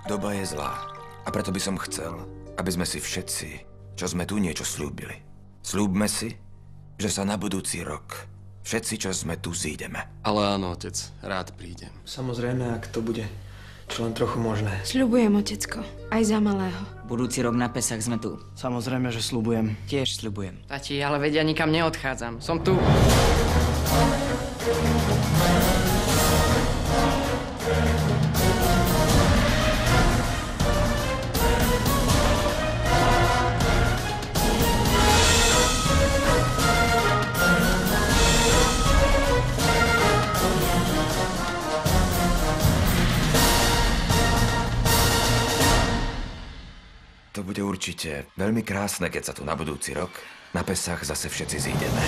Doba je zlá. A preto by som chcel, aby sme si všetci, čo sme tu, niečo slúbili. Sľúbme si, že sa na budúci rok všetci, čo sme tu, zídeme. Ale áno, otec, rád prídem. Samozrejme, ak to bude čo len trochu možné. Sľubujem, otecko. Aj za malého. Budúci rok na Pesach sme tu. Samozrejme, že sľubujem. Tiež sľubujem. Tati, ale vedia, nikam neodchádzam. Som tu. To bude určite veľmi krásne, keď sa tu na budúci rok na Pesach zase všetci zídeme.